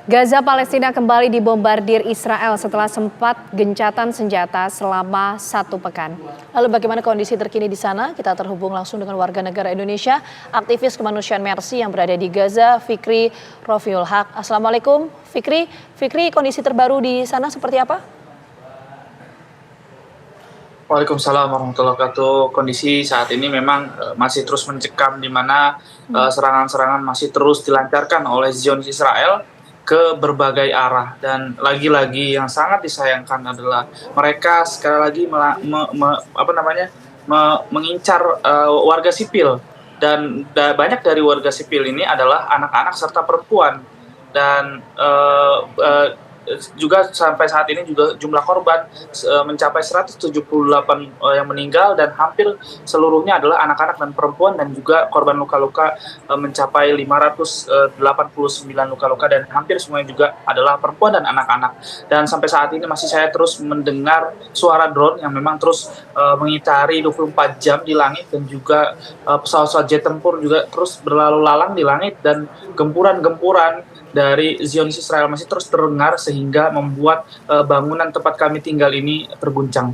Gaza Palestina kembali dibombardir Israel setelah sempat gencatan senjata selama 1 pekan. Lalu bagaimana kondisi terkini di sana? Kita terhubung langsung dengan warga negara Indonesia, aktivis kemanusiaan Mercy yang berada di Gaza, Fikri Rofiul Haq. Assalamualaikum Fikri. Fikri, kondisi terbaru di sana seperti apa? Waalaikumsalam warahmatullahi wabarakatuh. Kondisi saat ini memang masih terus mencekam, di mana serangan-serangan masih terus dilancarkan oleh Zionis Israel ke berbagai arah, dan lagi-lagi yang sangat disayangkan adalah mereka sekali lagi mengincar warga sipil, dan banyak dari warga sipil ini adalah anak-anak serta perempuan, dan juga sampai saat ini juga jumlah korban mencapai 178 yang meninggal, dan hampir seluruhnya adalah anak-anak dan perempuan, dan juga korban luka-luka mencapai 589 luka-luka, dan hampir semuanya juga adalah perempuan dan anak-anak. Dan sampai saat ini masih saya terus mendengar suara drone yang memang terus mengitari 24 jam di langit, dan juga pesawat-pesawat jet tempur juga terus berlalu lalang di langit, dan gempuran-gempuran dari Zionis Israel masih terus terdengar sehingga membuat bangunan tempat kami tinggal ini terguncang.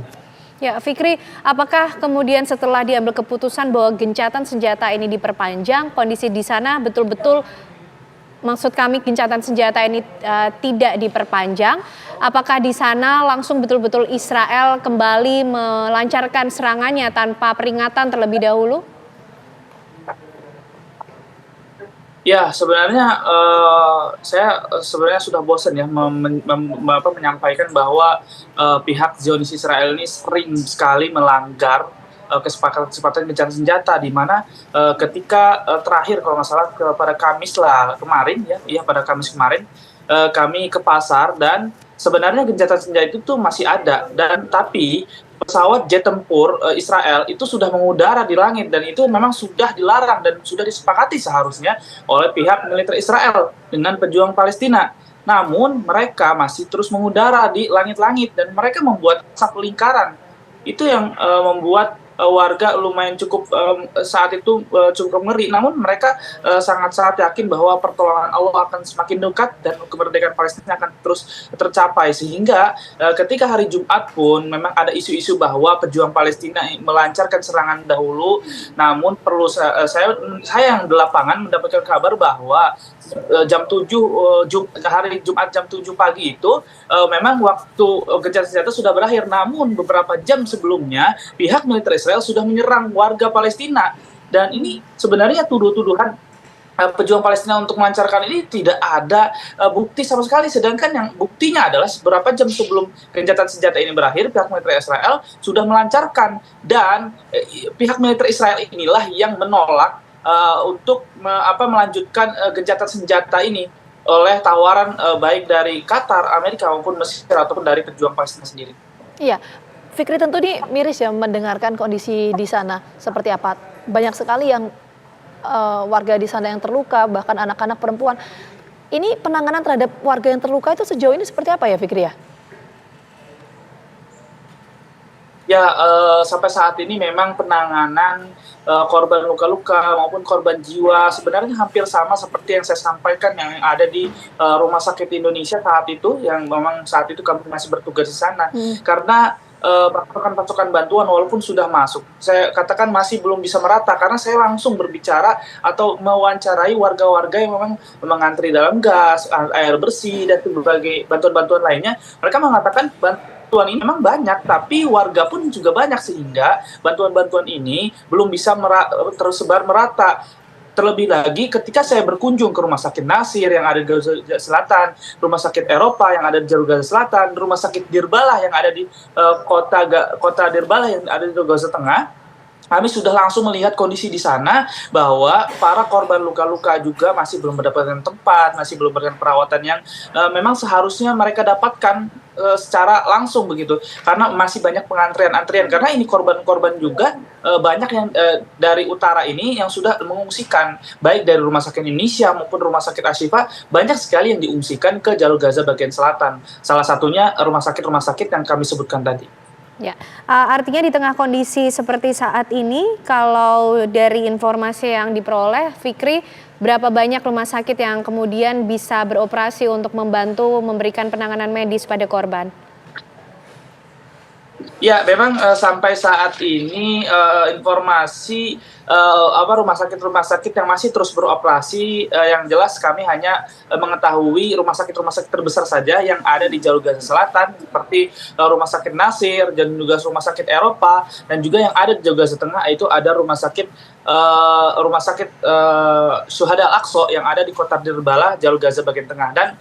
Ya, Fikri, apakah kemudian setelah diambil keputusan bahwa gencatan senjata ini diperpanjang, kondisi di sana betul-betul, maksud kami gencatan senjata ini tidak diperpanjang, apakah di sana langsung betul-betul Israel kembali melancarkan serangannya tanpa peringatan terlebih dahulu? Ya, sebenarnya saya sebenarnya sudah bosan ya menyampaikan bahwa pihak Zionis Israel ini sering sekali melanggar kesepakatan gencatan senjata, di mana ketika terakhir kalau nggak salah pada Kamis lah kemarin pada Kamis kemarin kami ke pasar, dan sebenarnya gencatan senjata itu masih ada, dan tapi pesawat jet tempur Israel itu sudah mengudara di langit, dan itu memang sudah dilarang dan sudah disepakati seharusnya oleh pihak militer Israel dengan pejuang Palestina. Namun mereka masih terus mengudara di langit-langit, dan mereka membuat sak lingkaran. Itu yang membuat warga lumayan cukup saat itu cukup ngeri. Namun mereka sangat-sangat yakin bahwa pertolongan Allah akan semakin dekat dan kemerdekaan Palestina akan terus tercapai, sehingga ketika hari Jumat pun memang ada isu-isu bahwa pejuang Palestina melancarkan serangan dahulu. Namun perlu saya yang di lapangan mendapatkan kabar bahwa jam 7 hari Jumat jam 7 pagi itu memang waktu gencatan senjata sudah berakhir, namun beberapa jam sebelumnya pihak militer Israel sudah menyerang warga Palestina, dan ini sebenarnya tuduhan pejuang Palestina untuk melancarkan ini tidak ada bukti sama sekali, sedangkan yang buktinya adalah beberapa jam sebelum gencatan senjata ini berakhir pihak militer Israel sudah melancarkan, dan pihak militer Israel inilah yang menolak untuk melanjutkan gencatan senjata ini oleh tawaran baik dari Qatar, Amerika maupun Mesir ataupun dari pejuang Palestina sendiri. Iya, Fikri, tentu ini miris ya mendengarkan kondisi di sana seperti apa. Banyak sekali yang warga di sana yang terluka, bahkan anak-anak, perempuan. Ini penanganan terhadap warga yang terluka itu sejauh ini seperti apa ya, Fikri ya? Ya, sampai saat ini memang penanganan korban luka-luka maupun korban jiwa sebenarnya hampir sama seperti yang saya sampaikan yang ada di Rumah Sakit Indonesia saat itu, yang memang saat itu kami masih bertugas di sana. Karena pasokan bantuan walaupun sudah masuk, saya katakan masih belum bisa merata, karena saya langsung berbicara atau mewawancarai warga-warga yang memang mengantri dalam gas, air bersih, dan berbagai bantuan-bantuan lainnya. Mereka mengatakan bantuan ini memang banyak, tapi warga pun juga banyak, sehingga bantuan-bantuan ini belum bisa tersebar merata. Terlebih lagi ketika saya berkunjung ke Rumah Sakit Nasir yang ada di Gaza Selatan, Rumah Sakit Eropa yang ada di Jalur Gaza Selatan, Rumah Sakit Dirbalah yang ada di kota Dirbalah yang ada di Gaza Tengah, kami sudah langsung melihat kondisi di sana bahwa para korban luka-luka juga masih belum mendapatkan tempat, masih belum mendapatkan perawatan yang memang seharusnya mereka dapatkan secara langsung begitu, karena masih banyak antrian, karena ini korban-korban juga banyak yang dari utara ini yang sudah mengungsikan, baik dari Rumah Sakit Indonesia maupun Rumah Sakit Ashifa, banyak sekali yang diungsikan ke Jalur Gaza bagian selatan, salah satunya rumah sakit yang kami sebutkan tadi. Ya, artinya di tengah kondisi seperti saat ini, kalau dari informasi yang diperoleh, Fikri, berapa banyak rumah sakit yang kemudian bisa beroperasi untuk membantu memberikan penanganan medis pada korban? Ya, memang sampai saat ini informasi rumah sakit yang masih terus beroperasi, yang jelas kami hanya mengetahui rumah sakit terbesar saja yang ada di jalur Gaza Selatan seperti Rumah Sakit Nasir dan juga Rumah Sakit Eropa, dan juga yang ada di jalur Gaza Tengah itu ada Syuhada Al-Aqsa yang ada di kota Dirbala, jalur Gaza bagian tengah. Dan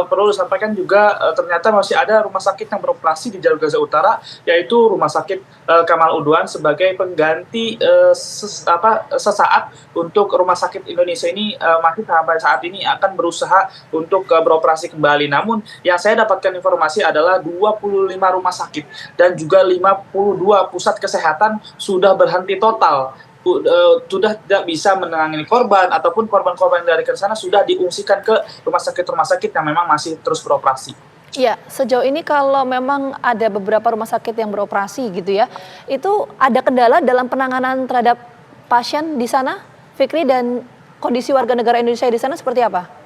perlu disampaikan juga ternyata masih ada rumah sakit yang beroperasi di jalur Gaza Utara, yaitu Rumah Sakit Kamal Udwan sebagai pengganti sesaat untuk Rumah Sakit Indonesia ini masih sampai saat ini akan berusaha untuk beroperasi kembali. Namun yang saya dapatkan informasi adalah 25 rumah sakit dan juga 52 pusat kesehatan sudah berhenti total, sudah tidak bisa menangani korban, ataupun korban-korban dari ke sana sudah diungsikan ke rumah sakit yang memang masih terus beroperasi. Ya, sejauh ini kalau memang ada beberapa rumah sakit yang beroperasi gitu ya, itu ada kendala dalam penanganan terhadap pasien di sana, Fikri, dan kondisi warga negara Indonesia di sana seperti apa?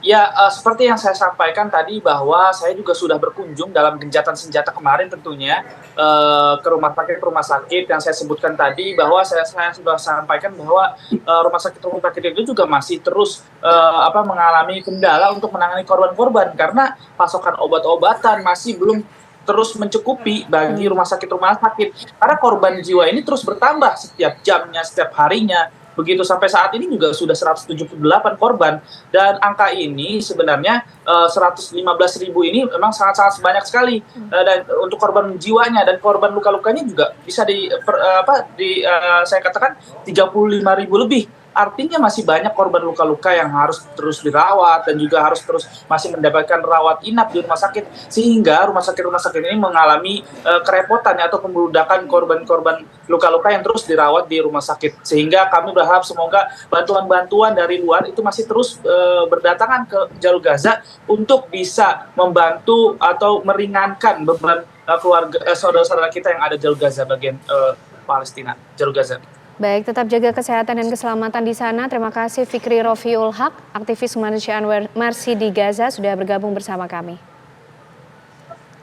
Ya, seperti yang saya sampaikan tadi bahwa saya juga sudah berkunjung dalam gencatan senjata kemarin tentunya ke rumah sakit yang saya sebutkan tadi, bahwa saya sudah sampaikan bahwa rumah sakit itu juga masih terus mengalami kendala untuk menangani korban-korban karena pasokan obat-obatan masih belum terus mencukupi bagi rumah sakit karena korban jiwa ini terus bertambah setiap jamnya, setiap harinya. Begitu sampai saat ini juga sudah 178 korban, dan angka ini sebenarnya 115.000 ini memang sangat-sangat banyak sekali, dan untuk korban jiwanya dan korban luka-lukanya juga bisa saya katakan 35.000 lebih. Artinya masih banyak korban luka-luka yang harus terus dirawat dan juga harus terus masih mendapatkan rawat inap di rumah sakit, sehingga rumah sakit ini mengalami kerepotan atau pembeludakan korban-korban luka-luka yang terus dirawat di rumah sakit. Sehingga kami berharap semoga bantuan-bantuan dari luar itu masih terus berdatangan ke jalur Gaza untuk bisa membantu atau meringankan beban saudara-saudara kita yang ada di jalur Gaza bagian Palestina, jalur Gaza. Baik, tetap jaga kesehatan dan keselamatan di sana. Terima kasih Fikri Rofiul Haq, aktivis kemanusiaan Mercy di Gaza, sudah bergabung bersama kami.